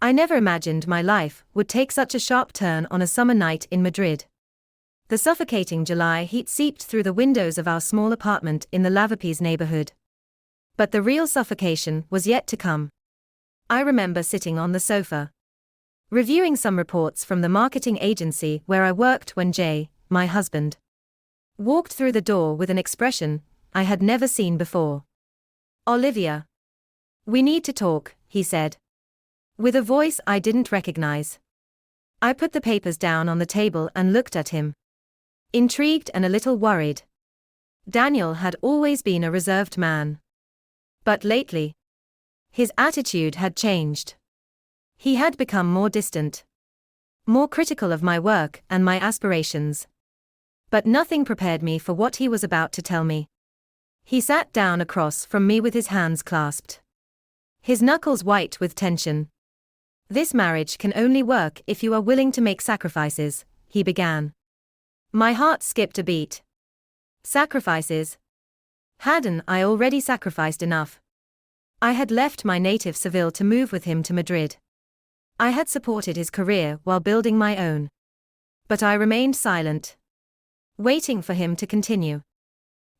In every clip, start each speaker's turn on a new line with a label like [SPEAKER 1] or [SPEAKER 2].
[SPEAKER 1] I never imagined my life would take such a sharp turn on a summer night in Madrid. The suffocating July heat seeped through the windows of our small apartment in the Lavapiés neighborhood. But the real suffocation was yet to come. I remember sitting on the sofa, reviewing some reports from the marketing agency where I worked when Jay, my husband, walked through the door with an expression I had never seen before. "Olivia, we need to talk," he said, with a voice I didn't recognize. I put the papers down on the table and looked at him, intrigued and a little worried. Daniel had always been a reserved man. But lately, his attitude had changed. He had become more distant, more critical of my work and my aspirations. But nothing prepared me for what he was about to tell me. He sat down across from me with his hands clasped, his knuckles white with tension. "This marriage can only work if you are willing to make sacrifices," he began. My heart skipped a beat. Sacrifices? Hadn't I already sacrificed enough? I had left my native Seville to move with him to Madrid. I had supported his career while building my own. But I remained silent, waiting for him to continue.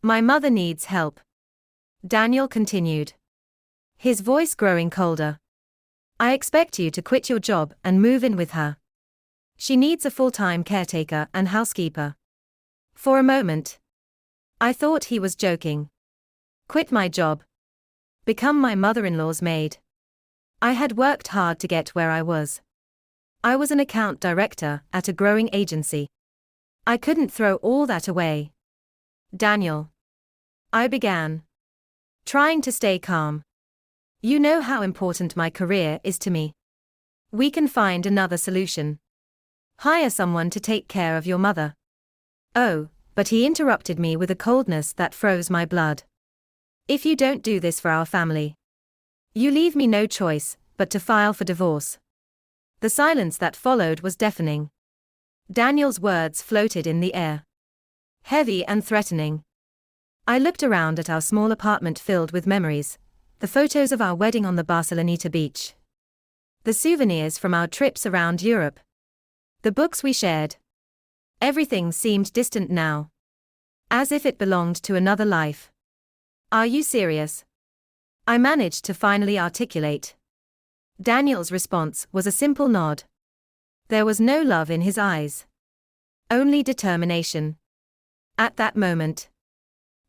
[SPEAKER 1] "My mother needs help," Daniel continued, his voice growing colder. "I expect you to quit your job and move in with her. She needs a full-time caretaker and housekeeper." For a moment, I thought he was joking. Quit my job? Become my mother-in-law's maid? I had worked hard to get where I was. I was an account director at a growing agency. I couldn't throw all that away. "Daniel," I began, trying to stay calm. "You know how important my career is to me. We can find another solution. Hire someone to take care of your mother." "Oh," but he interrupted me with a coldness that froze my blood. "If you don't do this for our family, you leave me no choice but to file for divorce." The silence that followed was deafening. Daniel's words floated in the air, heavy and threatening. I looked around at our small apartment filled with memories, the photos of our wedding on the Barceloneta beach, the souvenirs from our trips around Europe, the books we shared. Everything seemed distant now, as if it belonged to another life. "Are you serious?" I managed to finally articulate. Daniel's response was a simple nod. There was no love in his eyes, only determination. At that moment,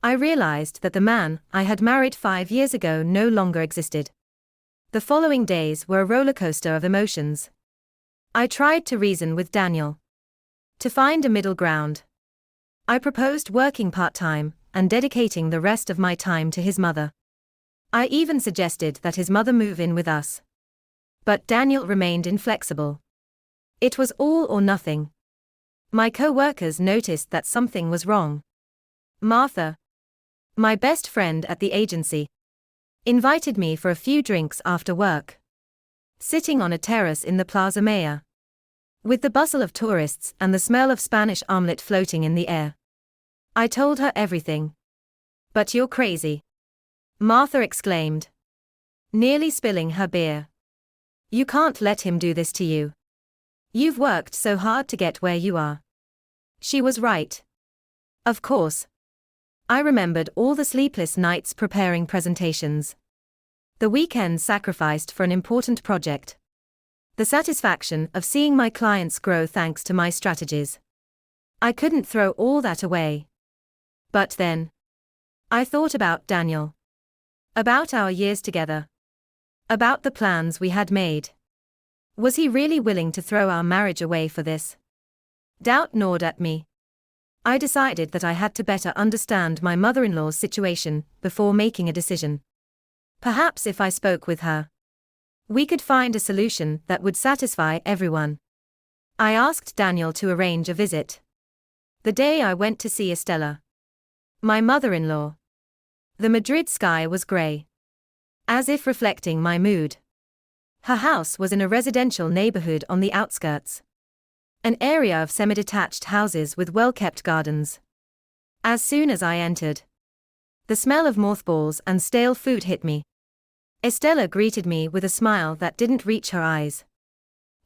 [SPEAKER 1] I realized that the man I had married 5 years ago no longer existed. The following days were a rollercoaster of emotions. I tried to reason with Daniel, to find a middle ground. I proposed working part-time and dedicating the rest of my time to his mother. I even suggested that his mother move in with us. But Daniel remained inflexible. It was all or nothing. My co-workers noticed that something was wrong. Martha, my best friend at the agency, invited me for a few drinks after work. Sitting on a terrace in the Plaza Mayor, with the bustle of tourists and the smell of Spanish omelette floating in the air, I told her everything. "But you're crazy," Martha exclaimed, nearly spilling her beer. "You can't let him do this to you. You've worked so hard to get where you are." She was right. Of course. I remembered all the sleepless nights preparing presentations, the weekends sacrificed for an important project, the satisfaction of seeing my clients grow thanks to my strategies. I couldn't throw all that away. But then, I thought about Daniel, about our years together, about the plans we had made. Was he really willing to throw our marriage away for this? Doubt gnawed at me. I decided that I had to better understand my mother-in-law's situation before making a decision. Perhaps if I spoke with her, we could find a solution that would satisfy everyone. I asked Daniel to arrange a visit. The day I went to see Estella, my mother-in-law, the Madrid sky was grey, as if reflecting my mood. Her house was in a residential neighborhood on the outskirts, an area of semi-detached houses with well-kept gardens. As soon as I entered, the smell of mothballs and stale food hit me. Estella greeted me with a smile that didn't reach her eyes.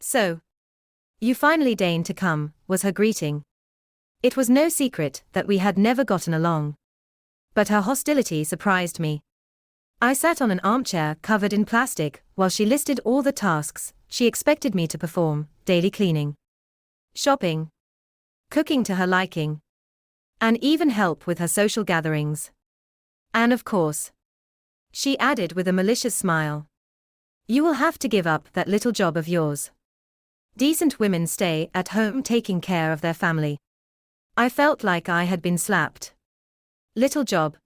[SPEAKER 1] "So, you finally deigned to come," was her greeting. It was no secret that we had never gotten along. But her hostility surprised me. I sat on an armchair covered in plastic while she listed all the tasks she expected me to perform: daily cleaning, shopping, cooking to her liking, and even help with her social gatherings. And of course, she added with a malicious smile, "You will have to give up that little job of yours. Decent women stay at home taking care of their family." I felt like I had been slapped. Little job.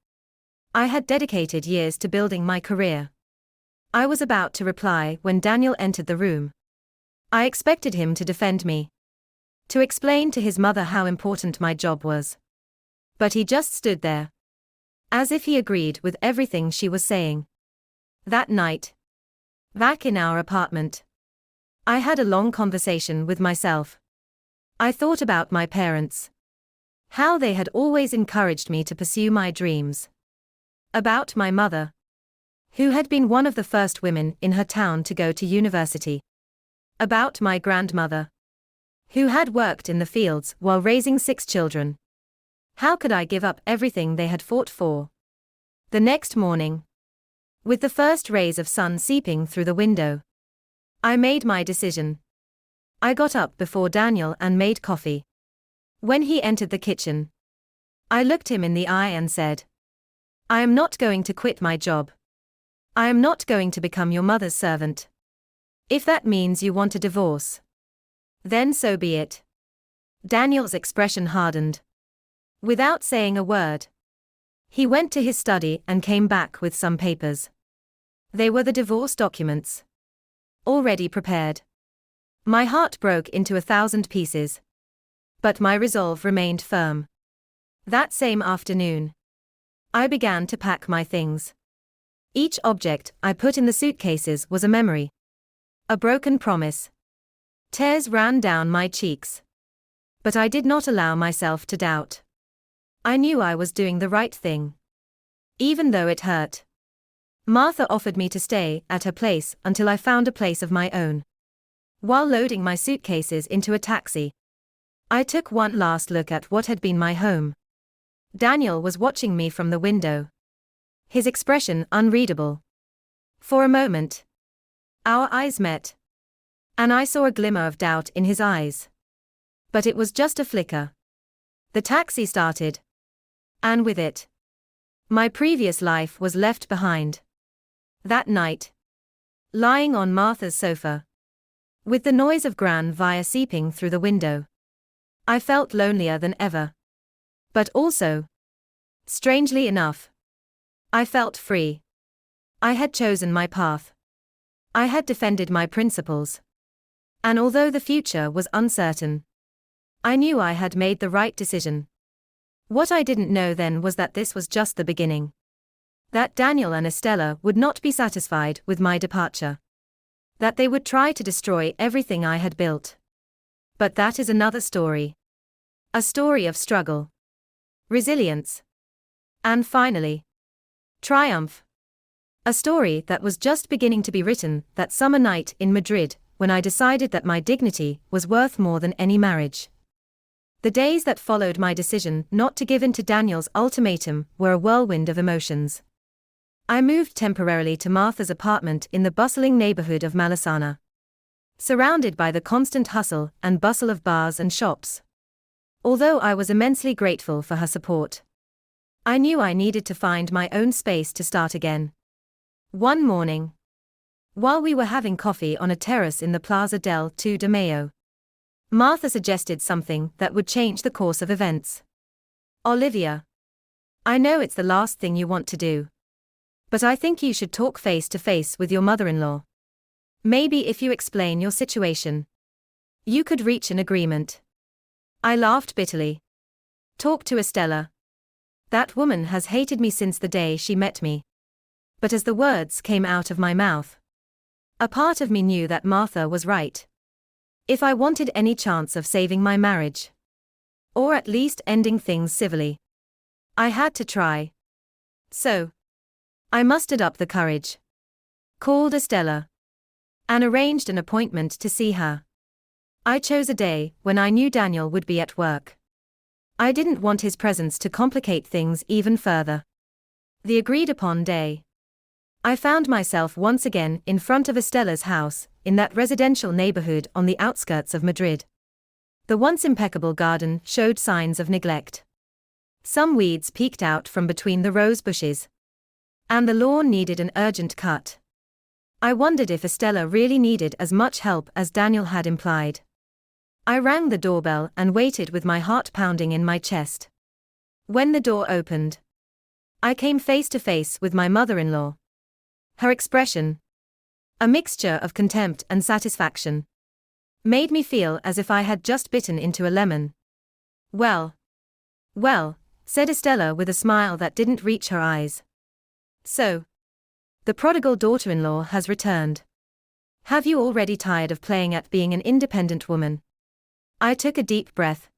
[SPEAKER 1] I had dedicated years to building my career. I was about to reply when Daniel entered the room. I expected him to defend me, to explain to his mother how important my job was. But he just stood there, as if he agreed with everything she was saying. That night, back in our apartment, I had a long conversation with myself. I thought about my parents, how they had always encouraged me to pursue my dreams. About my mother, who had been one of the first women in her town to go to university. About my grandmother, who had worked in the fields while raising 6 children. How could I give up everything they had fought for? The next morning, with the first rays of sun seeping through the window, I made my decision. I got up before Daniel and made coffee. When he entered the kitchen, I looked him in the eye and said, "I am not going to quit my job. I am not going to become your mother's servant. If that means you want a divorce, then so be it." Daniel's expression hardened. Without saying a word, he went to his study and came back with some papers. They were the divorce documents, already prepared. My heart broke into 1,000 pieces. But my resolve remained firm. That same afternoon, I began to pack my things. Each object I put in the suitcases was a memory, a broken promise. Tears ran down my cheeks. But I did not allow myself to doubt. I knew I was doing the right thing, even though it hurt. Martha offered me to stay at her place until I found a place of my own. While loading my suitcases into a taxi, I took one last look at what had been my home. Daniel was watching me from the window, his expression unreadable. For a moment, our eyes met, and I saw a glimmer of doubt in his eyes. But it was just a flicker. The taxi started, and with it, my previous life was left behind. That night, lying on Martha's sofa, with the noise of Gran Via seeping through the window, I felt lonelier than ever. But also, strangely enough, I felt free. I had chosen my path. I had defended my principles. And although the future was uncertain, I knew I had made the right decision. What I didn't know then was that this was just the beginning. That Daniel and Estella would not be satisfied with my departure. That they would try to destroy everything I had built. But that is another story. A story of struggle, resilience, and finally, triumph. A story that was just beginning to be written that summer night in Madrid, when I decided that my dignity was worth more than any marriage. The days that followed my decision not to give in to Daniel's ultimatum were a whirlwind of emotions. I moved temporarily to Martha's apartment in the bustling neighborhood of Malesana, surrounded by the constant hustle and bustle of bars and shops. Although I was immensely grateful for her support, I knew I needed to find my own space to start again. One morning, while we were having coffee on a terrace in the Plaza del 2 de Mayo, Martha suggested something that would change the course of events. "Olivia, I know it's the last thing you want to do, but I think you should talk face to face with your mother-in-law. Maybe if you explain your situation, you could reach an agreement." I laughed bitterly. "Talk to Estella. That woman has hated me since the day she met me." But as the words came out of my mouth, a part of me knew that Martha was right. If I wanted any chance of saving my marriage, or at least ending things civilly, I had to try. So, I mustered up the courage. Called Estella and arranged an appointment to see her. I chose a day when I knew Daniel would be at work. I didn't want his presence to complicate things even further. The agreed-upon day. I found myself once again in front of Estella's house, in that residential neighborhood on the outskirts of Madrid. The once impeccable garden showed signs of neglect. Some weeds peeked out from between the rose bushes. And the lawn needed an urgent cut. I wondered if Estella really needed as much help as Daniel had implied. I rang the doorbell and waited with my heart pounding in my chest. When the door opened, I came face to face with my mother-in-law. Her expression, a mixture of contempt and satisfaction, made me feel as if I had just bitten into a lemon. Well, said Estella with a smile that didn't reach her eyes. So, the prodigal daughter-in-law has returned. Have you already tired of playing at being an independent woman? I took a deep breath,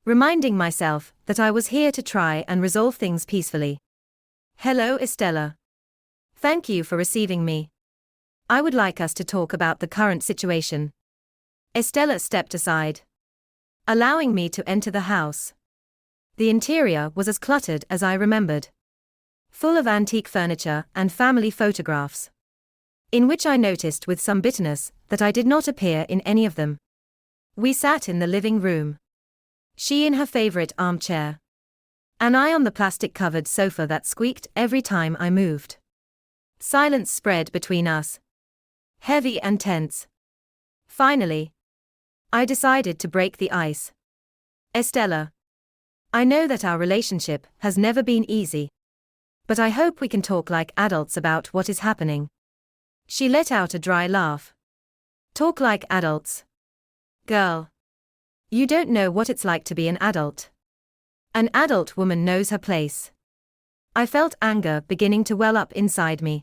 [SPEAKER 1] reminding myself that I was here to try and resolve things peacefully. Hello, Estella. Thank you for receiving me. I would like us to talk about the current situation. Estella stepped aside, allowing me to enter the house. The interior was as cluttered as I remembered, full of antique furniture and family photographs, in which I noticed with some bitterness that I did not appear in any of them. We sat in the living room, she in her favorite armchair, and I on the plastic-covered sofa that squeaked every time I moved. Silence spread between us, heavy and tense. Finally, I decided to break the ice. Estella, I know that our relationship has never been easy, but I hope we can talk like adults about what is happening. She let out a dry laugh. Talk like adults? Girl, you don't know what it's like to be an adult. An adult woman knows her place. I felt anger beginning to well up inside me,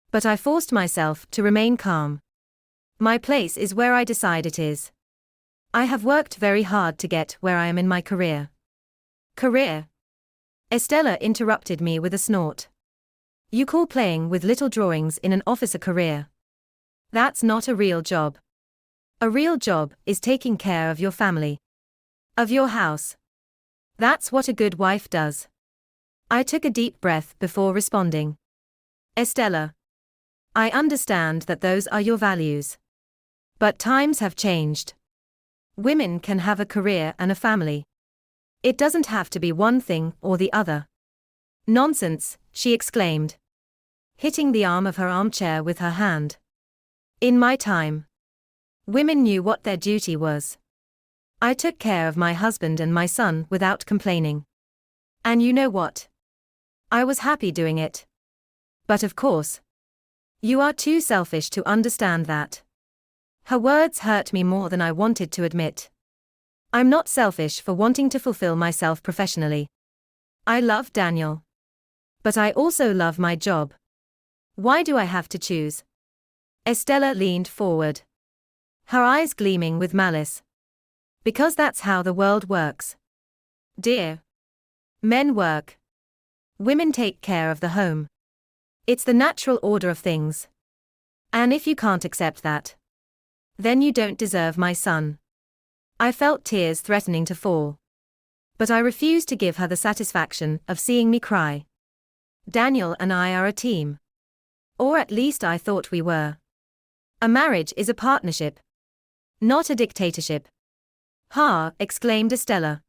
[SPEAKER 1] but I forced myself to remain calm. My place is where I decide it is. I have worked very hard to get where I am in my career. Career? Estella interrupted me with a snort. You call playing with little drawings in an office a career? That's not a real job. A real job is taking care of your family, of your house. That's what a good wife does. I took a deep breath before responding. Estella, I understand that those are your values. But times have changed. Women can have a career and a family. It doesn't have to be one thing or the other. Nonsense, she exclaimed, hitting the arm of her armchair with her hand. In my time, women knew what their duty was. I took care of my husband and my son without complaining. And you know what? I was happy doing it. But of course, you are too selfish to understand that. Her words hurt me more than I wanted to admit. I'm not selfish for wanting to fulfill myself professionally. I love Daniel. But I also love my job. Why do I have to choose? Estella leaned forward, her eyes gleaming with malice. Because that's how the world works. Dear. Men work. Women take care of the home. It's the natural order of things. And if you can't accept that, then you don't deserve my son. I felt tears threatening to fall. But I refused to give her the satisfaction of seeing me cry. Daniel and I are a team. Or at least I thought we were. A marriage is a partnership, not a dictatorship. Ha! Exclaimed Estella.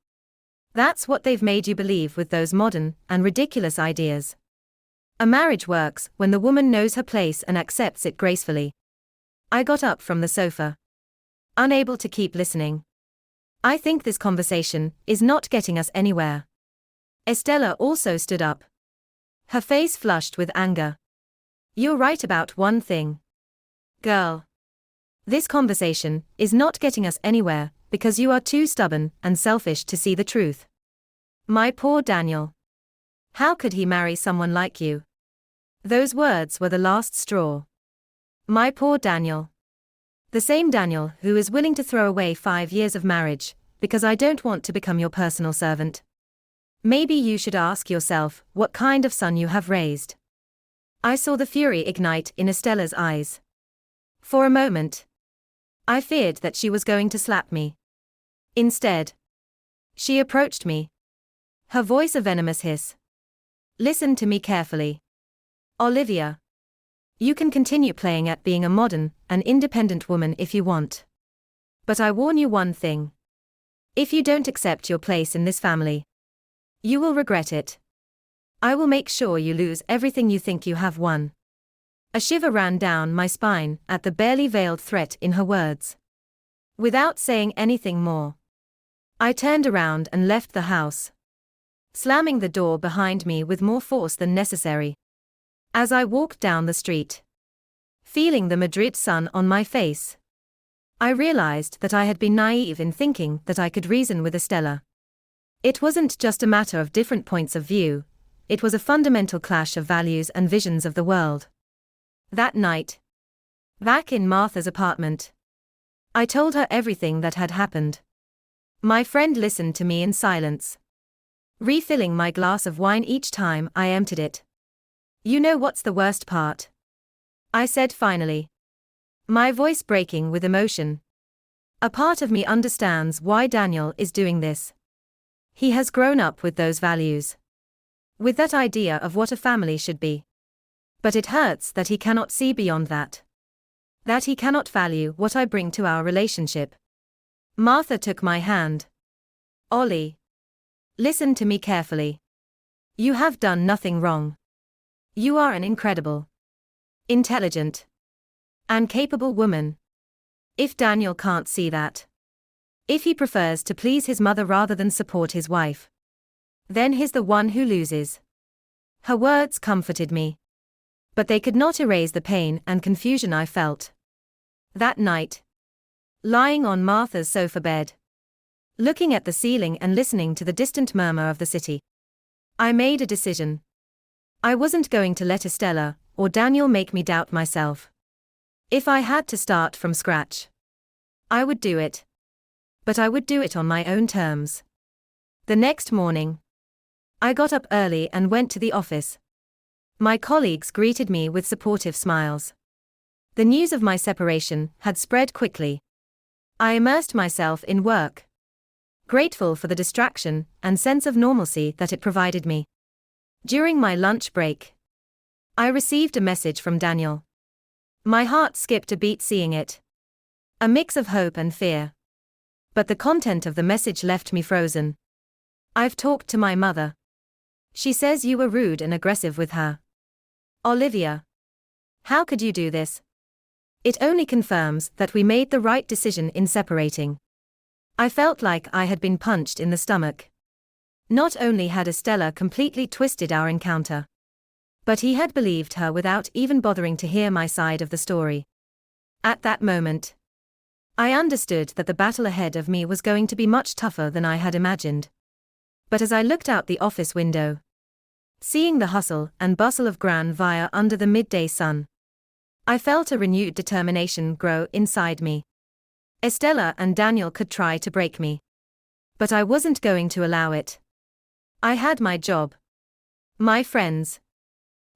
[SPEAKER 1] That's what they've made you believe with those modern and ridiculous ideas. A marriage works when the woman knows her place and accepts it gracefully. I got up from the sofa, unable to keep listening. I think this conversation is not getting us anywhere. Estella also stood up, her face flushed with anger. You're right about one thing. Girl. This conversation is not getting us anywhere because you are too stubborn and selfish to see the truth. My poor Daniel. How could he marry someone like you? Those words were the last straw. My poor Daniel. The same Daniel who is willing to throw away 5 years of marriage, because I don't want to become your personal servant. Maybe you should ask yourself what kind of son you have raised. I saw the fury ignite in Estella's eyes. For a moment, I feared that she was going to slap me. Instead, she approached me, her voice a venomous hiss. Listen to me carefully. Olivia. You can continue playing at being a modern and independent woman if you want. But I warn you one thing. If you don't accept your place in this family, you will regret it. I will make sure you lose everything you think you have won. A shiver ran down my spine at the barely veiled threat in her words. Without saying anything more, I turned around and left the house, slamming the door behind me with more force than necessary. As I walked down the street, feeling the Madrid sun on my face, I realized that I had been naive in thinking that I could reason with Estella. It wasn't just a matter of different points of view, it was a fundamental clash of values and visions of the world. That night, back in Martha's apartment, I told her everything that had happened. My friend listened to me in silence, refilling my glass of wine each time I emptied it. You know what's the worst part? I said finally, my voice breaking with emotion. A part of me understands why Daniel is doing this. He has grown up with those values, with that idea of what a family should be. But it hurts that he cannot see beyond that. That he cannot value what I bring to our relationship. Martha took my hand. Ollie. Listen to me carefully. You have done nothing wrong. You are an incredible, intelligent, and capable woman. If Daniel can't see that, if he prefers to please his mother rather than support his wife, then he's the one who loses. Her words comforted me, but they could not erase the pain and confusion I felt. That night, lying on Martha's sofa bed, looking at the ceiling and listening to the distant murmur of the city, I made a decision. I wasn't going to let Estella or Daniel make me doubt myself. If I had to start from scratch, I would do it. But I would do it on my own terms. The next morning, I got up early and went to the office. My colleagues greeted me with supportive smiles. The news of my separation had spread quickly. I immersed myself in work, grateful for the distraction and sense of normalcy that it provided me. During my lunch break, I received a message from Daniel. My heart skipped a beat seeing it. A mix of hope and fear. But the content of the message left me frozen. I've talked to my mother. She says you were rude and aggressive with her. Olivia. How could you do this? It only confirms that we made the right decision in separating. I felt like I had been punched in the stomach. Not only had Estella completely twisted our encounter, but he had believed her without even bothering to hear my side of the story. At that moment, I understood that the battle ahead of me was going to be much tougher than I had imagined. But as I looked out the office window, seeing the hustle and bustle of Gran Via under the midday sun, I felt a renewed determination grow inside me. Estella and Daniel could try to break me, but I wasn't going to allow it. I had my job, my friends,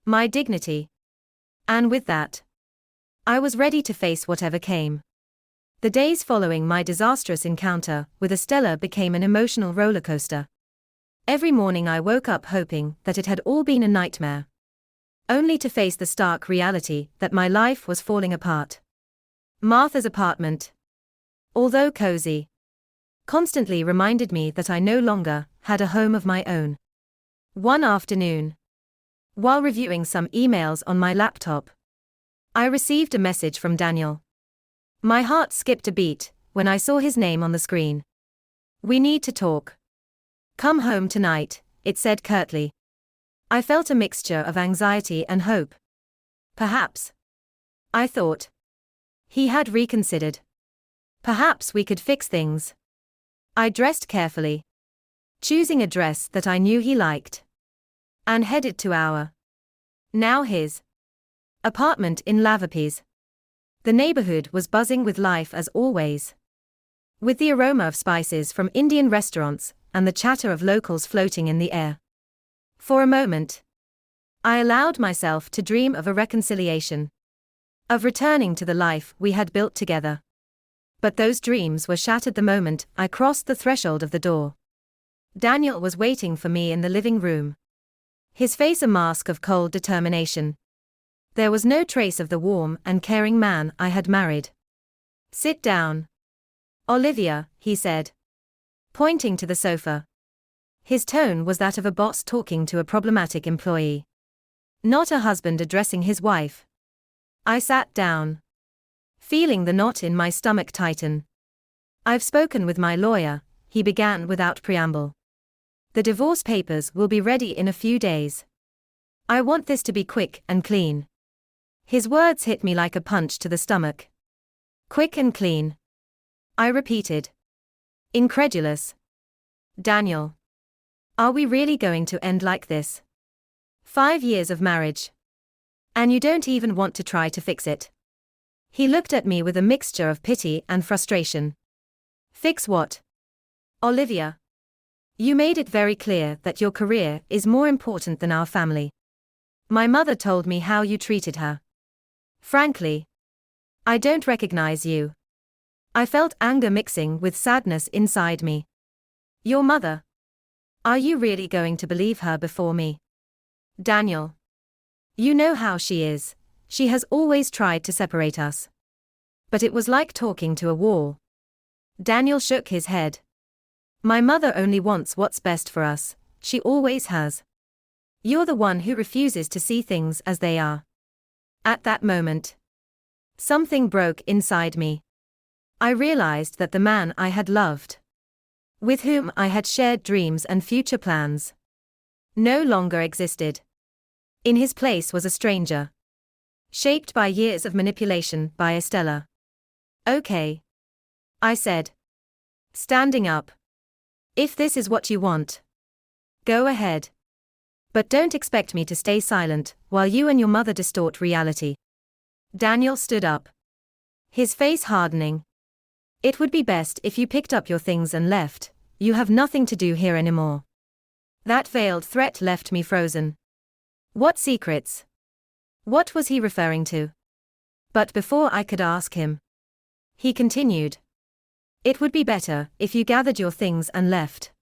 [SPEAKER 1] my dignity. And with that, I was ready to face whatever came. The days following my disastrous encounter with Estella became an emotional roller coaster. Every morning I woke up hoping that it had all been a nightmare, only to face the stark reality that my life was falling apart. Martha's apartment, although cozy, constantly reminded me that I no longer had a home of my own. One afternoon, while reviewing some emails on my laptop, I received a message from Daniel. My heart skipped a beat when I saw his name on the screen. We need to talk. Come home tonight, it said curtly. I felt a mixture of anxiety and hope. Perhaps, I thought, he had reconsidered. Perhaps we could fix things. I dressed carefully, choosing a dress that I knew he liked, and headed to our, now his, apartment in Lavapiés. The neighborhood was buzzing with life as always, with the aroma of spices from Indian restaurants and the chatter of locals floating in the air. For a moment, I allowed myself to dream of a reconciliation. Of returning to the life we had built together. But those dreams were shattered the moment I crossed the threshold of the door. Daniel was waiting for me in the living room. His face a mask of cold determination. There was no trace of the warm and caring man I had married. "Sit down, Olivia," he said, pointing to the sofa. His tone was that of a boss talking to a problematic employee. Not a husband addressing his wife. I sat down, feeling the knot in my stomach tighten. "I've spoken with my lawyer," he began without preamble. "The divorce papers will be ready in a few days. I want this to be quick and clean." His words hit me like a punch to the stomach. "Quick and clean," I repeated, incredulous. "Daniel, are we really going to end like this? 5 years of marriage. And you don't even want to try to fix it?" He looked at me with a mixture of pity and frustration. "Fix what? Olivia? You made it very clear that your career is more important than our family. My mother told me how you treated her. Frankly, I don't recognize you." I felt anger mixing with sadness inside me. "Your mother? Are you really going to believe her before me? Daniel, you know how she is. She has always tried to separate us." But it was like talking to a wall. Daniel shook his head. "My mother only wants what's best for us, she always has. You're the one who refuses to see things as they are." At that moment, something broke inside me. I realized that the man I had loved, with whom I had shared dreams and future plans, no longer existed. In his place was a stranger, shaped by years of manipulation by Estella. "Okay," I said, standing up. "If this is what you want, go ahead. But don't expect me to stay silent while you and your mother distort reality." Daniel stood up, his face hardening. "It would be best if you picked up your things and left. You have nothing to do here anymore." That veiled threat left me frozen. What secrets? What was he referring to? But before I could ask him, he continued. "It would be better if you gathered your things and left.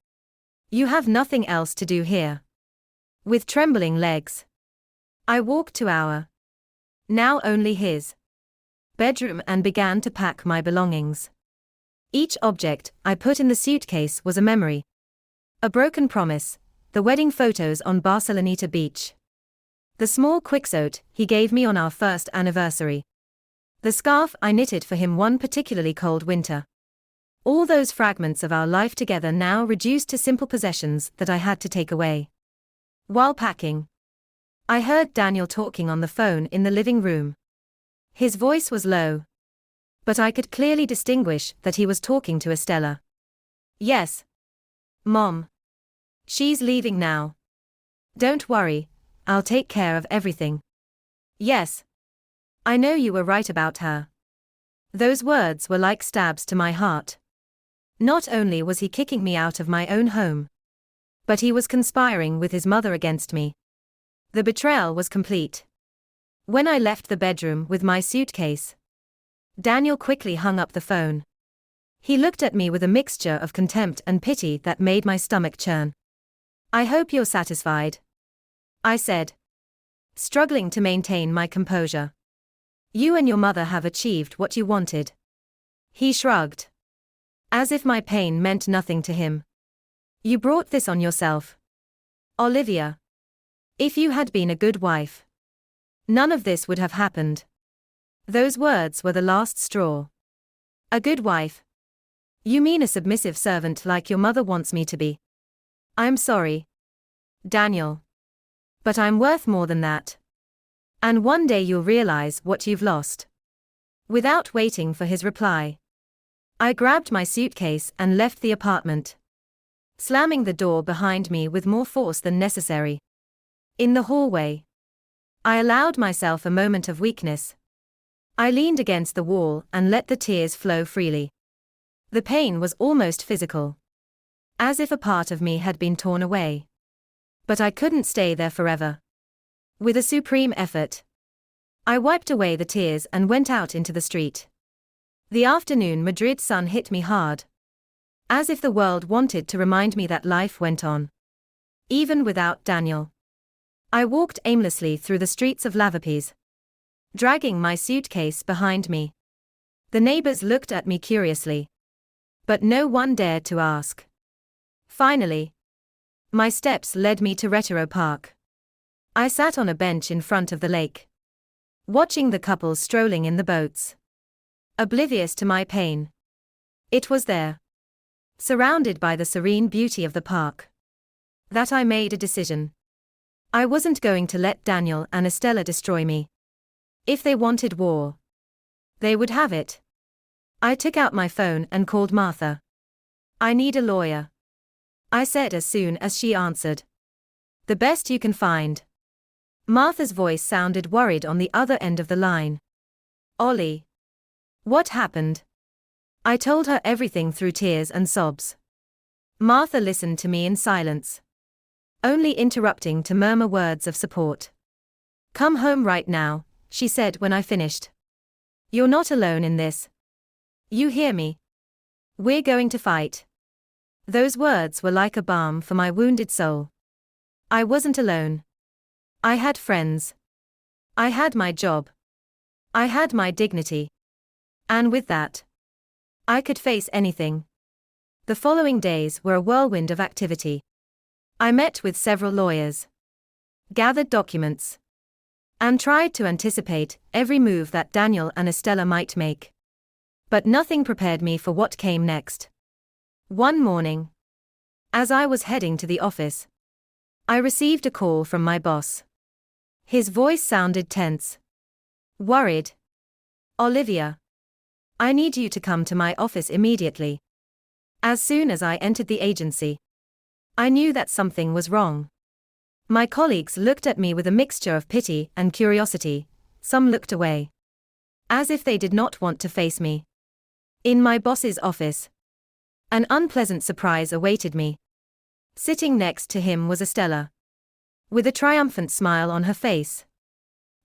[SPEAKER 1] You have nothing else to do here." With trembling legs, I walked to our, now only his, bedroom and began to pack my belongings. Each object I put in the suitcase was a memory. A broken promise, the wedding photos on Barceloneta Beach. The small quixote he gave me on our first anniversary. The scarf I knitted for him one particularly cold winter. All those fragments of our life together now reduced to simple possessions that I had to take away. While packing, I heard Daniel talking on the phone in the living room. His voice was low, but I could clearly distinguish that he was talking to Estella. "Yes, Mom. She's leaving now. Don't worry, I'll take care of everything." "Yes. I know you were right about her." Those words were like stabs to my heart. Not only was he kicking me out of my own home, but he was conspiring with his mother against me. The betrayal was complete. When I left the bedroom with my suitcase, Daniel quickly hung up the phone. He looked at me with a mixture of contempt and pity that made my stomach churn. "I hope you're satisfied," I said, struggling to maintain my composure. "You and your mother have achieved what you wanted." He shrugged, as if my pain meant nothing to him. "You brought this on yourself, Olivia. If you had been a good wife, none of this would have happened." Those words were the last straw. "A good wife? You mean a submissive servant like your mother wants me to be?" "I'm sorry, Daniel. But I'm worth more than that. And one day you'll realize what you've lost." Without waiting for his reply, I grabbed my suitcase and left the apartment, slamming the door behind me with more force than necessary. In the hallway, I allowed myself a moment of weakness. I leaned against the wall and let the tears flow freely. The pain was almost physical, as if a part of me had been torn away. But I couldn't stay there forever. With a supreme effort, I wiped away the tears and went out into the street. The afternoon Madrid sun hit me hard, as if the world wanted to remind me that life went on, even without Daniel. I walked aimlessly through the streets of Lavapiés, dragging my suitcase behind me. The neighbors looked at me curiously, but no one dared to ask. Finally, my steps led me to Retiro Park. I sat on a bench in front of the lake, watching the couples strolling in the boats, oblivious to my pain. It was there, surrounded by the serene beauty of the park, that I made a decision. I wasn't going to let Daniel and Estella destroy me. If they wanted war, they would have it. I took out my phone and called Martha. "I need a lawyer," I said as soon as she answered. "The best you can find." Martha's voice sounded worried on the other end of the line. "Ollie, what happened?" I told her everything through tears and sobs. Martha listened to me in silence, only interrupting to murmur words of support. "Come home right now," she said when I finished. "You're not alone in this. You hear me? We're going to fight." Those words were like a balm for my wounded soul. I wasn't alone. I had friends. I had my job. I had my dignity. And with that, I could face anything. The following days were a whirlwind of activity. I met with several lawyers, gathered documents, and tried to anticipate every move that Daniel and Estella might make. But nothing prepared me for what came next. One morning, as I was heading to the office, I received a call from my boss. His voice sounded tense, worried. "Olivia, I need you to come to my office immediately." As soon as I entered the agency, I knew that something was wrong. My colleagues looked at me with a mixture of pity and curiosity. Some looked away, as if they did not want to face me. In my boss's office, an unpleasant surprise awaited me. Sitting next to him was Estella, with a triumphant smile on her face.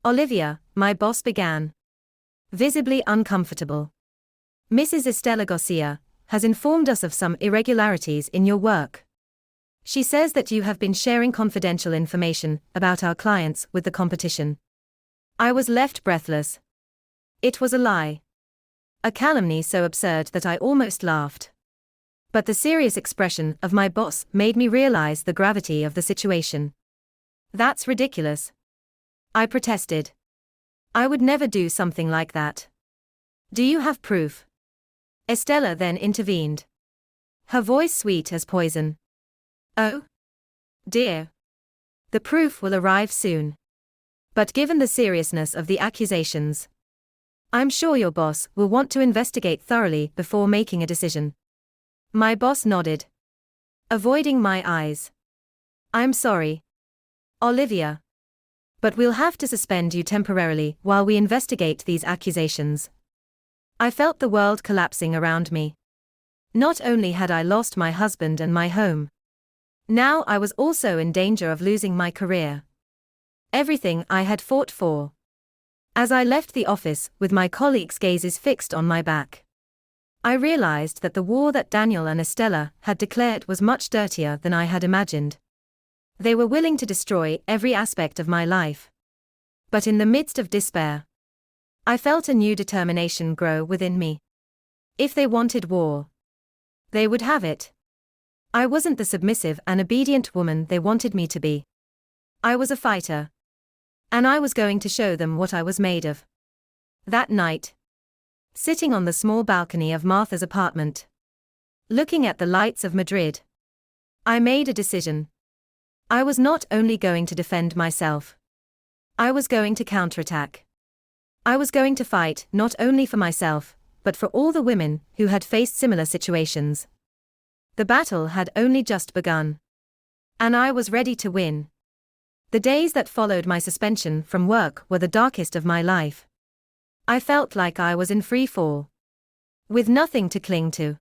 [SPEAKER 1] "Olivia," my boss began, visibly uncomfortable, "Mrs. Estella Garcia has informed us of some irregularities in your work. She says that you have been sharing confidential information about our clients with the competition." I was left breathless. It was a lie, a calumny so absurd that I almost laughed. But the serious expression of my boss made me realize the gravity of the situation. "That's ridiculous," I protested. "I would never do something like that." "Do you have proof?" Estella then intervened, her voice sweet as poison. "Oh, dear. The proof will arrive soon. But given the seriousness of the accusations, I'm sure your boss will want to investigate thoroughly before making a decision." My boss nodded, avoiding my eyes. "I'm sorry, Olivia, but we'll have to suspend you temporarily while we investigate these accusations." I felt the world collapsing around me. Not only had I lost my husband and my home, now I was also in danger of losing my career. Everything I had fought for. As I left the office with my colleagues' gazes fixed on my back, I realized that the war that Daniel and Estella had declared was much dirtier than I had imagined. They were willing to destroy every aspect of my life. But in the midst of despair, I felt a new determination grow within me. If they wanted war, they would have it. I wasn't the submissive and obedient woman they wanted me to be. I was a fighter, and I was going to show them what I was made of. That night, sitting on the small balcony of Martha's apartment, looking at the lights of Madrid, I made a decision. I was not only going to defend myself, I was going to counterattack. I was going to fight not only for myself, but for all the women who had faced similar situations. The battle had only just begun, and I was ready to win. The days that followed my suspension from work were the darkest of my life. I felt like I was in free fall, with nothing to cling to.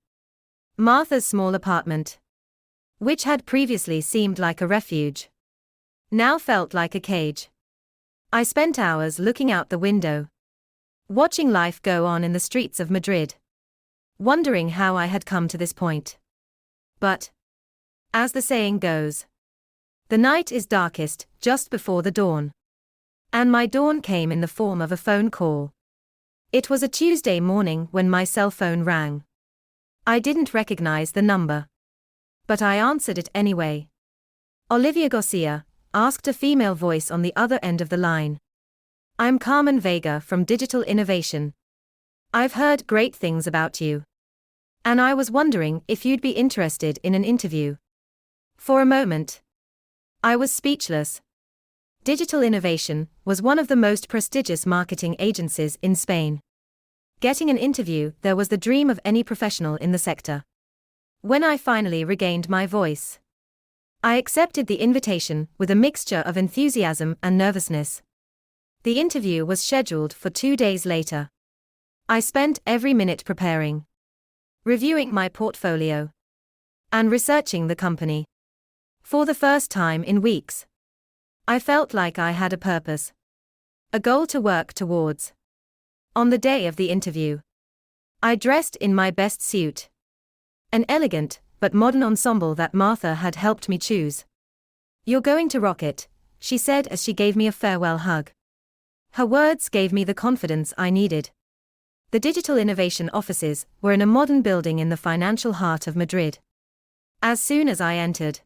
[SPEAKER 1] Martha's small apartment, which had previously seemed like a refuge, now felt like a cage. I spent hours looking out the window, watching life go on in the streets of Madrid, wondering how I had come to this point. But, as the saying goes, the night is darkest just before the dawn. And my dawn came in the form of a phone call. It was a Tuesday morning when my cell phone rang. I didn't recognize the number, but I answered it anyway. Olivia Garcia, asked a female voice on the other end of the line. I'm Carmen Vega from Digital Innovation. I've heard great things about you. And I was wondering if you'd be interested in an interview. For a moment, I was speechless. Digital Innovation was one of the most prestigious marketing agencies in Spain. Getting an interview there was the dream of any professional in the sector. When I finally regained my voice, I accepted the invitation with a mixture of enthusiasm and nervousness. The interview was scheduled for 2 days later. I spent every minute preparing, reviewing my portfolio, and researching the company. For the first time in weeks, I felt like I had a purpose, a goal to work towards. On the day of the interview, I dressed in my best suit, an elegant but modern ensemble that Martha had helped me choose. You're going to rock it, she said as she gave me a farewell hug. Her words gave me the confidence I needed. The Digital Innovation offices were in a modern building in the financial heart of Madrid. As soon as I entered,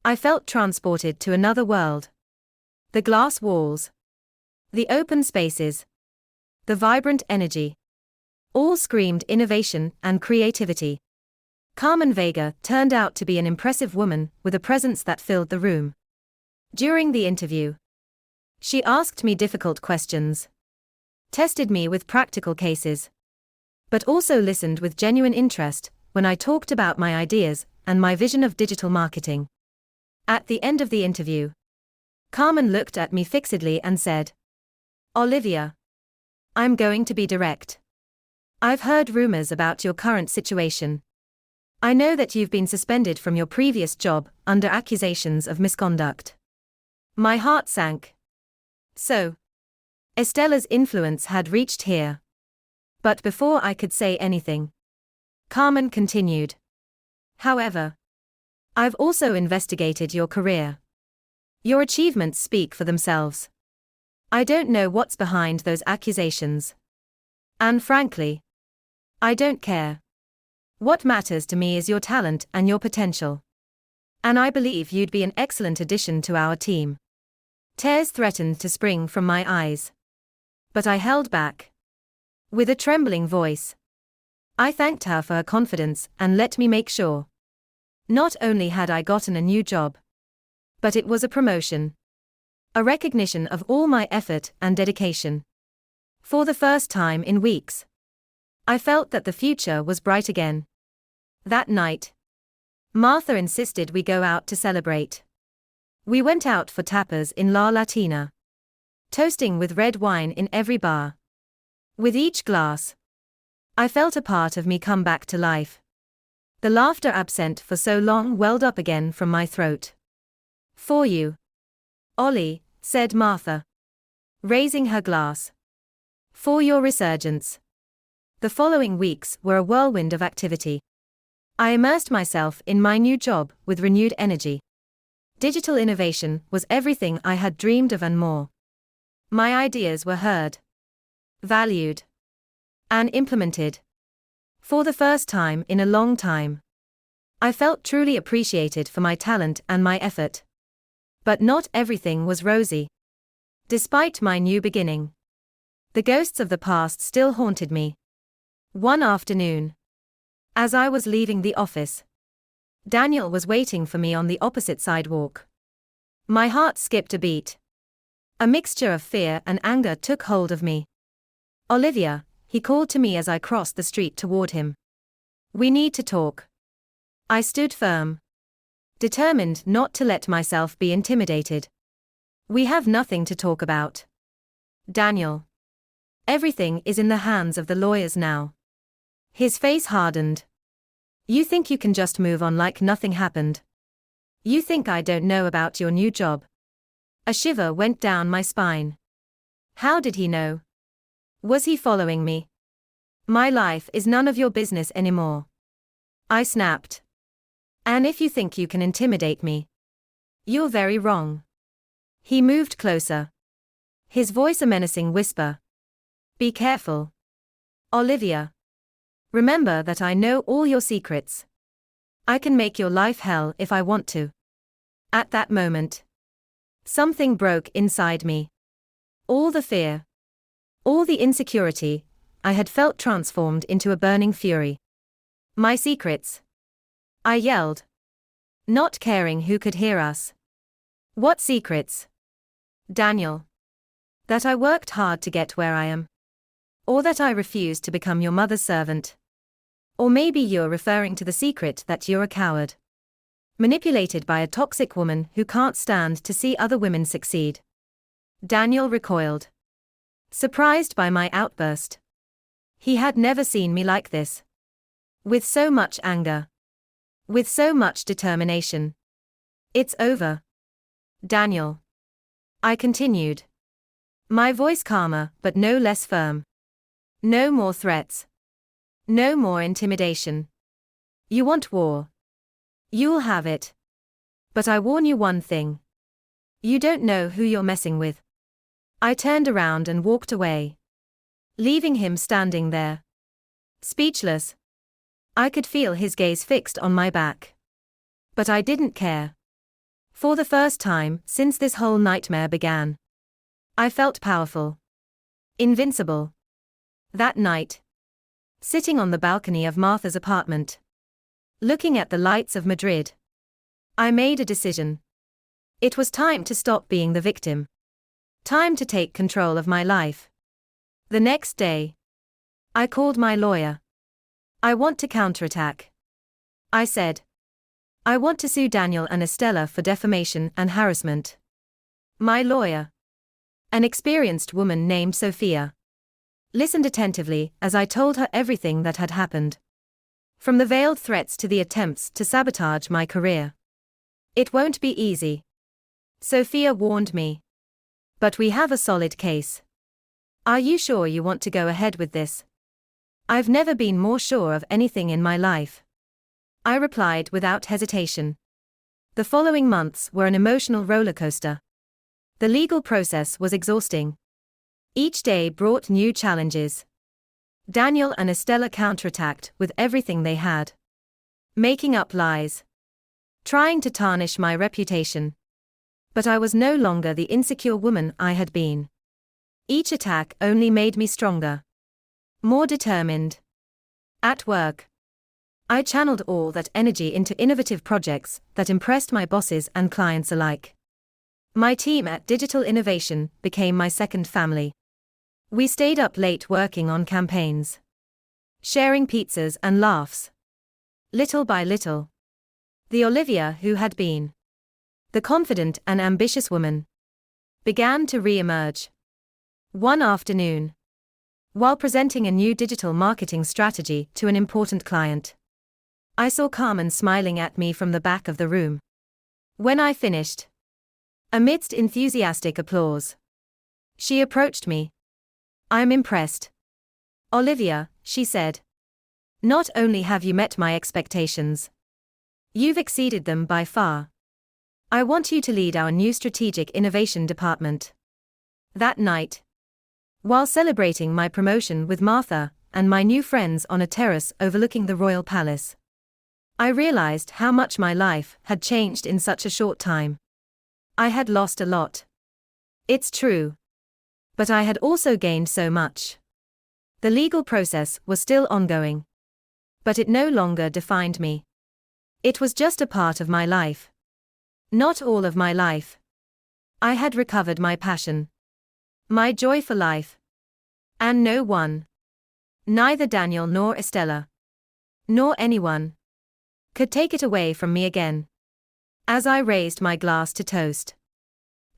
[SPEAKER 1] I felt transported to another world. The glass walls, the open spaces, the vibrant energy, all screamed innovation and creativity. Carmen Vega turned out to be an impressive woman with a presence that filled the room. During the interview, she asked me difficult questions, tested me with practical cases, but also listened with genuine interest when I talked about my ideas and my vision of digital marketing. At the end of the interview, Carmen looked at me fixedly and said, Olivia, I'm going to be direct. I've heard rumors about your current situation. I know that you've been suspended from your previous job under accusations of misconduct. My heart sank. So, Estella's influence had reached here. But before I could say anything, Carmen continued. However, I've also investigated your career. Your achievements speak for themselves. I don't know what's behind those accusations. And frankly, I don't care. What matters to me is your talent and your potential. And I believe you'd be an excellent addition to our team. Tears threatened to spring from my eyes, but I held back. With a trembling voice, I thanked her for her confidence and let me make sure. Not only had I gotten a new job, but it was a promotion. A recognition of all my effort and dedication. For the first time in weeks, I felt that the future was bright again. That night, Martha insisted we go out to celebrate. We went out for tapas in La Latina, toasting with red wine in every bar. With each glass, I felt a part of me come back to life. The laughter absent for so long welled up again from my throat. For you, Ollie, said Martha, raising her glass. For your resurgence. The following weeks were a whirlwind of activity. I immersed myself in my new job with renewed energy. Digital innovation was everything I had dreamed of and more. My ideas were heard, valued, and implemented. For the first time in a long time, I felt truly appreciated for my talent and my effort. But not everything was rosy. Despite my new beginning, the ghosts of the past still haunted me. One afternoon, as I was leaving the office, Daniel was waiting for me on the opposite sidewalk. My heart skipped a beat. A mixture of fear and anger took hold of me. Olivia, he called to me as I crossed the street toward him. We need to talk. I stood firm, determined not to let myself be intimidated. We have nothing to talk about. Daniel. Everything is in the hands of the lawyers now. His face hardened. You think you can just move on like nothing happened? You think I don't know about your new job? A shiver went down my spine. How did he know? Was he following me? My life is none of your business anymore. I snapped. And if you think you can intimidate me, you're very wrong. He moved closer. His voice a menacing whisper. Be careful. Olivia. Remember that I know all your secrets. I can make your life hell if I want to. At that moment, something broke inside me. All the fear, all the insecurity I had felt transformed into a burning fury. My secrets. I yelled, not caring who could hear us. What secrets? Daniel. That I worked hard to get where I am. Or that I refused to become your mother's servant. Or maybe you're referring to the secret that you're a coward. Manipulated by a toxic woman who can't stand to see other women succeed. Daniel recoiled. Surprised by my outburst. He had never seen me like this. With so much anger. With so much determination. It's over. Daniel. I continued. My voice calmer but no less firm. No more threats. No more intimidation. You want war. You'll have it. But I warn you one thing. You don't know who you're messing with. I turned around and walked away, leaving him standing there, speechless. I could feel his gaze fixed on my back. But I didn't care. For the first time since this whole nightmare began, I felt powerful. Invincible. That night, sitting on the balcony of Martha's apartment, looking at the lights of Madrid, I made a decision. It was time to stop being the victim. Time to take control of my life. The next day, I called my lawyer. I want to counterattack. I said. I want to sue Daniel and Estella for defamation and harassment. My lawyer, an experienced woman named Sophia, listened attentively as I told her everything that had happened. From the veiled threats to the attempts to sabotage my career. It won't be easy, Sophia warned me. But we have a solid case. Are you sure you want to go ahead with this? I've never been more sure of anything in my life. I replied without hesitation. The following months were an emotional roller coaster. The legal process was exhausting. Each day brought new challenges. Daniel and Estella counterattacked with everything they had. Making up lies. Trying to tarnish my reputation. But I was no longer the insecure woman I had been. Each attack only made me stronger. More determined. At work, I channeled all that energy into innovative projects that impressed my bosses and clients alike. My team at Digital Innovation became my second family. We stayed up late working on campaigns, sharing pizzas and laughs. Little by little, the Olivia who had been the confident and ambitious woman began to re-emerge. One afternoon, while presenting a new digital marketing strategy to an important client, I saw Carmen smiling at me from the back of the room. When I finished, amidst enthusiastic applause, she approached me. I'm impressed, Olivia, she said. Not only have you met my expectations, you've exceeded them by far. I want you to lead our new strategic innovation department. That night, while celebrating my promotion with Martha and my new friends on a terrace overlooking the royal palace, I realized how much my life had changed in such a short time. I had lost a lot. It's true. But I had also gained so much. The legal process was still ongoing. But it no longer defined me. It was just a part of my life. Not all of my life. I had recovered my passion. My joy for life. And no one, neither Daniel nor Estella, nor anyone, could take it away from me again. As I raised my glass to toast,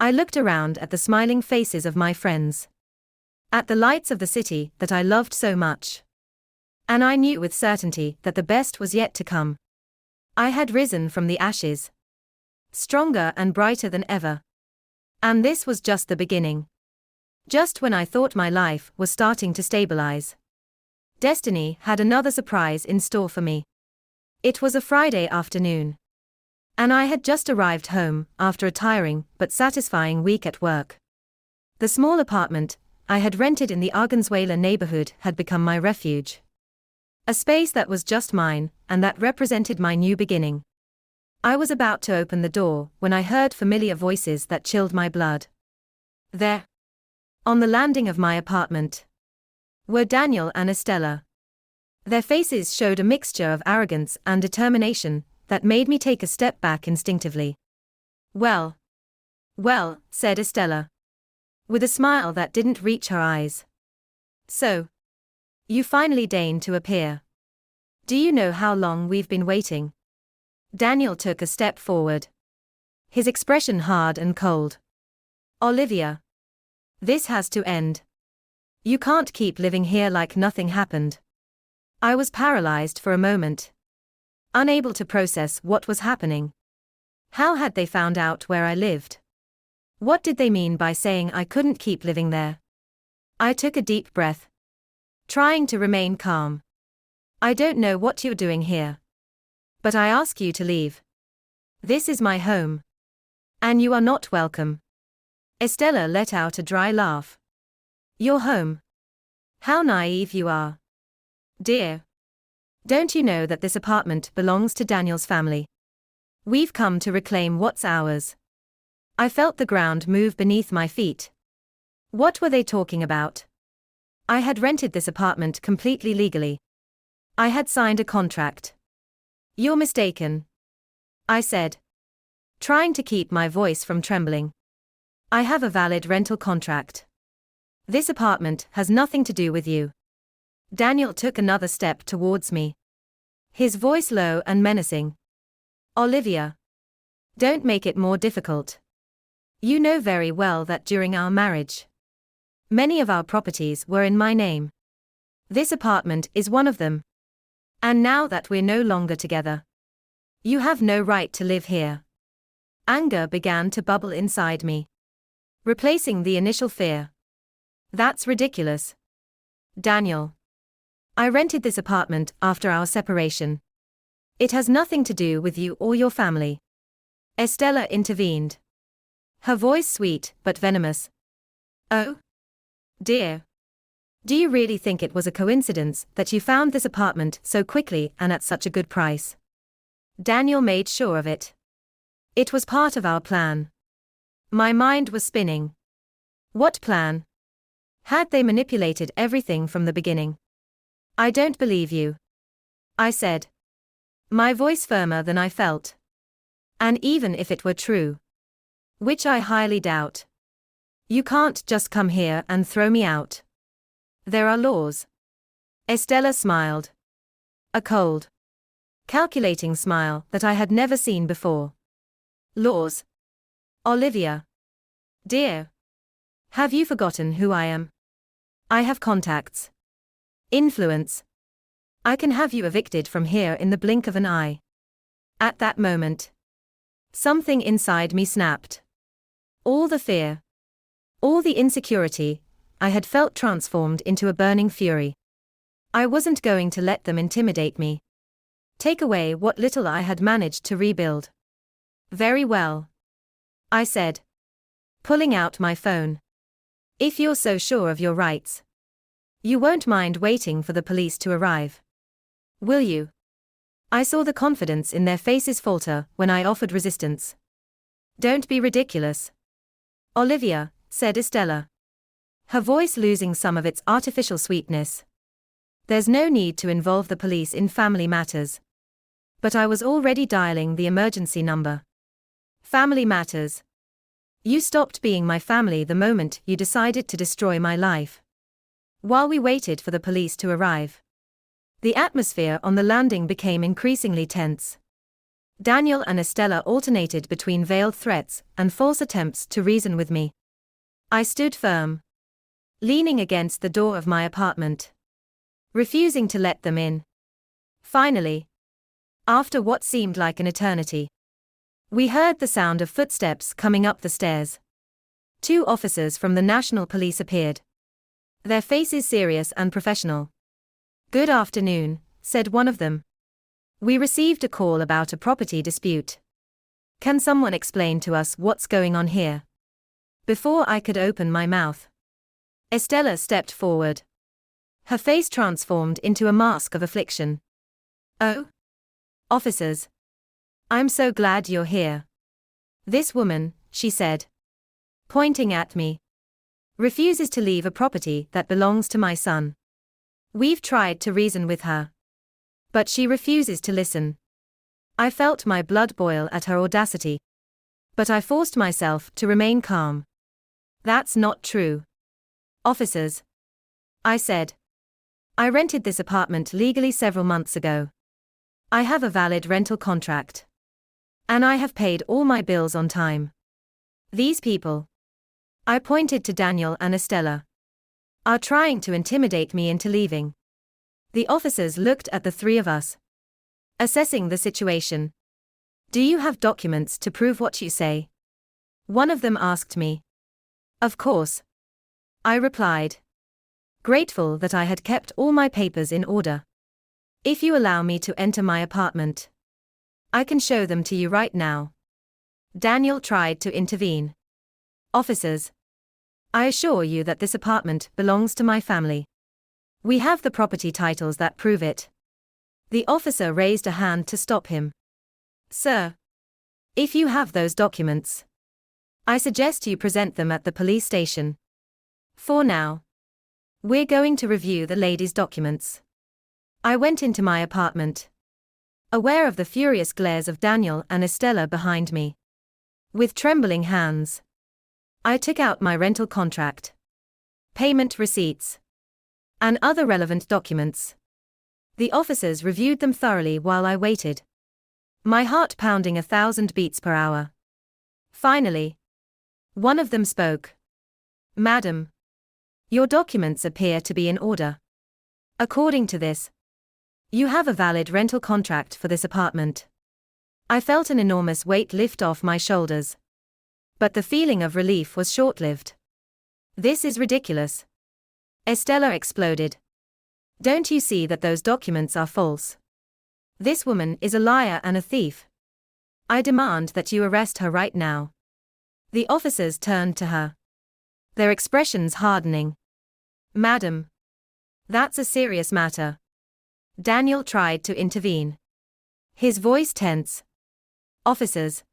[SPEAKER 1] I looked around at the smiling faces of my friends, at the lights of the city that I loved so much. And I knew with certainty that the best was yet to come. I had risen from the ashes, stronger and brighter than ever. And this was just the beginning. Just when I thought my life was starting to stabilize, destiny had another surprise in store for me. It was a Friday afternoon, and I had just arrived home after a tiring but satisfying week at work. The small apartment I had rented in the Argensweiler neighborhood had become my refuge. A space that was just mine, and that represented my new beginning. I was about to open the door when I heard familiar voices that chilled my blood. There, on the landing of my apartment, were Daniel and Estella. Their faces showed a mixture of arrogance and determination that made me take a step back instinctively. Well, said Estella, with a smile that didn't reach her eyes. So, you finally deigned to appear. Do you know how long we've been waiting? Daniel took a step forward, his expression hard and cold. Olivia, this has to end. You can't keep living here like nothing happened. I was paralyzed for a moment, unable to process what was happening. How had they found out where I lived? What did they mean by saying I couldn't keep living there? I took a deep breath, trying to remain calm. I don't know what you're doing here, but I ask you to leave. This is my home, and you are not welcome. Estella let out a dry laugh. Your home? How naive you are. Dear, don't you know that this apartment belongs to Daniel's family? We've come to reclaim what's ours. I felt the ground move beneath my feet. What were they talking about? I had rented this apartment completely legally. I had signed a contract. You're mistaken, I said, trying to keep my voice from trembling. I have a valid rental contract. This apartment has nothing to do with you. Daniel took another step towards me, his voice low and menacing. Olivia, don't make it more difficult. You know very well that during our marriage, many of our properties were in my name. This apartment is one of them. And now that we're no longer together, you have no right to live here. Anger began to bubble inside me, replacing the initial fear. That's ridiculous. Daniel, I rented this apartment after our separation. It has nothing to do with you or your family. Estella intervened, her voice sweet but venomous. Oh, dear. Do you really think it was a coincidence that you found this apartment so quickly and at such a good price? Daniel made sure of it. It was part of our plan. My mind was spinning. What plan? Had they manipulated everything from the beginning? I don't believe you, I said, my voice firmer than I felt. And even if it were true, which I highly doubt, you can't just come here and throw me out. There are laws. Estella smiled. A cold, calculating smile that I had never seen before. Laws? Olivia, dear, have you forgotten who I am? I have contacts, influence. I can have you evicted from here in the blink of an eye. At that moment, something inside me snapped. All the fear, all the insecurity I had felt transformed into a burning fury. I wasn't going to let them intimidate me, take away what little I had managed to rebuild. Very well, I said, pulling out my phone. If you're so sure of your rights, you won't mind waiting for the police to arrive, will you? I saw the confidence in their faces falter when I offered resistance. Don't be ridiculous, Olivia, said Estella, her voice losing some of its artificial sweetness. There's no need to involve the police in family matters. But I was already dialing the emergency number. Family matters. You stopped being my family the moment you decided to destroy my life. While we waited for the police to arrive, the atmosphere on the landing became increasingly tense. Daniel and Estella alternated between veiled threats and false attempts to reason with me. I stood firm, leaning against the door of my apartment, refusing to let them in. Finally, after what seemed like an eternity, we heard the sound of footsteps coming up the stairs. Two officers from the National Police appeared. Their faces serious and professional. "Good afternoon," said one of them. "We received a call about a property dispute. Can someone explain to us what's going on here?" Before I could open my mouth, Estella stepped forward. Her face transformed into a mask of affliction. "Oh, officers. I'm so glad you're here. This woman," she said, pointing at me, "refuses to leave a property that belongs to my son. We've tried to reason with her, but she refuses to listen." I felt my blood boil at her audacity, but I forced myself to remain calm. "That's not true. Officers," I said. "I rented this apartment legally several months ago. I have a valid rental contract. And I have paid all my bills on time. These people," I pointed to Daniel and Estella, "are trying to intimidate me into leaving." The officers looked at the three of us, assessing the situation. "Do you have documents to prove what you say?" one of them asked me. "Of course," I replied, grateful that I had kept all my papers in order. "If you allow me to enter my apartment, I can show them to you right now." Daniel tried to intervene. "Officers, I assure you that this apartment belongs to my family. We have the property titles that prove it." The officer raised a hand to stop him. "Sir, if you have those documents, I suggest you present them at the police station. For now, we're going to review the lady's documents." I went into my apartment, aware of the furious glares of Daniel and Estella behind me. With trembling hands, I took out my rental contract, payment receipts, and other relevant documents. The officers reviewed them thoroughly while I waited, my heart pounding 1,000 beats per hour. Finally, one of them spoke. "Madam, your documents appear to be in order. According to this, you have a valid rental contract for this apartment." I felt an enormous weight lift off my shoulders. But the feeling of relief was short-lived. "This is ridiculous," Estella exploded. "Don't you see that those documents are false? This woman is a liar and a thief. I demand that you arrest her right now." The officers turned to her, their expressions hardening. "Madam, that's a serious matter." Daniel tried to intervene, his voice tense. "Officers,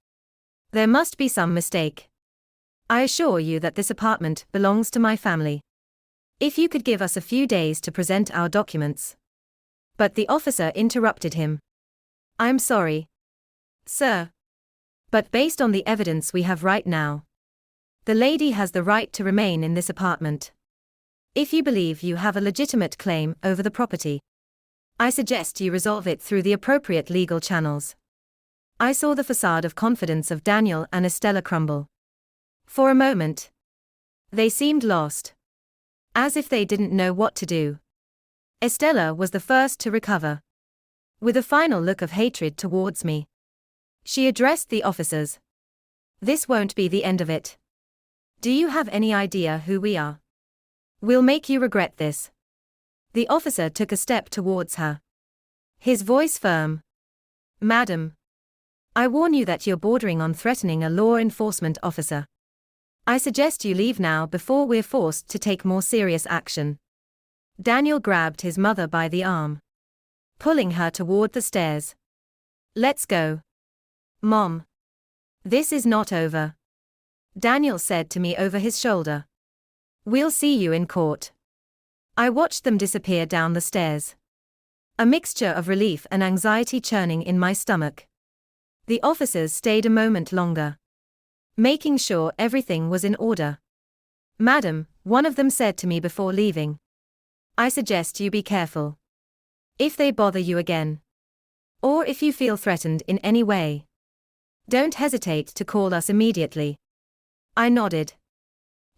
[SPEAKER 1] there must be some mistake. I assure you that this apartment belongs to my family. If you could give us a few days to present our documents." But the officer interrupted him. "I'm sorry, sir. But based on the evidence we have right now, the lady has the right to remain in this apartment. If you believe you have a legitimate claim over the property, I suggest you resolve it through the appropriate legal channels." I saw the facade of confidence of Daniel and Estella crumble. For a moment, they seemed lost, as if they didn't know what to do. Estella was the first to recover. With a final look of hatred towards me, she addressed the officers. "This won't be the end of it. Do you have any idea who we are? We'll make you regret this." The officer took a step towards her, his voice firm. "Madam, I warn you that you're bordering on threatening a law enforcement officer. I suggest you leave now before we're forced to take more serious action." Daniel grabbed his mother by the arm, pulling her toward the stairs. "Let's go. Mom. This is not over," Daniel said to me over his shoulder. "We'll see you in court." I watched them disappear down the stairs, a mixture of relief and anxiety churning in my stomach. The officers stayed a moment longer, making sure everything was in order. "Madam," one of them said to me before leaving, "I suggest you be careful. If they bother you again, or if you feel threatened in any way, don't hesitate to call us immediately." I nodded,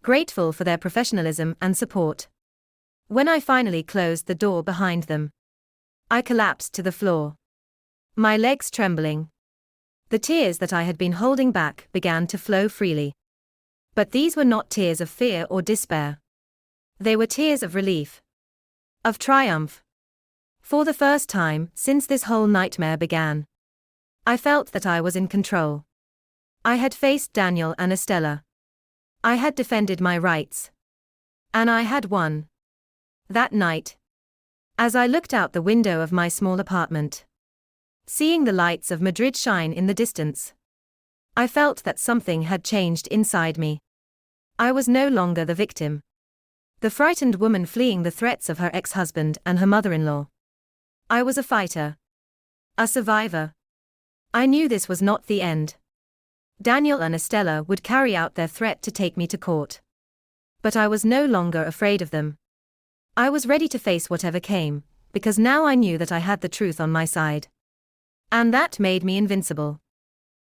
[SPEAKER 1] grateful for their professionalism and support. When I finally closed the door behind them, I collapsed to the floor, my legs trembling. The tears that I had been holding back began to flow freely. But these were not tears of fear or despair. They were tears of relief. Of triumph. For the first time since this whole nightmare began, I felt that I was in control. I had faced Daniel and Estella. I had defended my rights. And I had won. That night, as I looked out the window of my small apartment, seeing the lights of Madrid shine in the distance, I felt that something had changed inside me. I was no longer the victim, the frightened woman fleeing the threats of her ex-husband and her mother-in-law. I was a fighter. A survivor. I knew this was not the end. Daniel and Estella would carry out their threat to take me to court. But I was no longer afraid of them. I was ready to face whatever came, because now I knew that I had the truth on my side. And that made me invincible.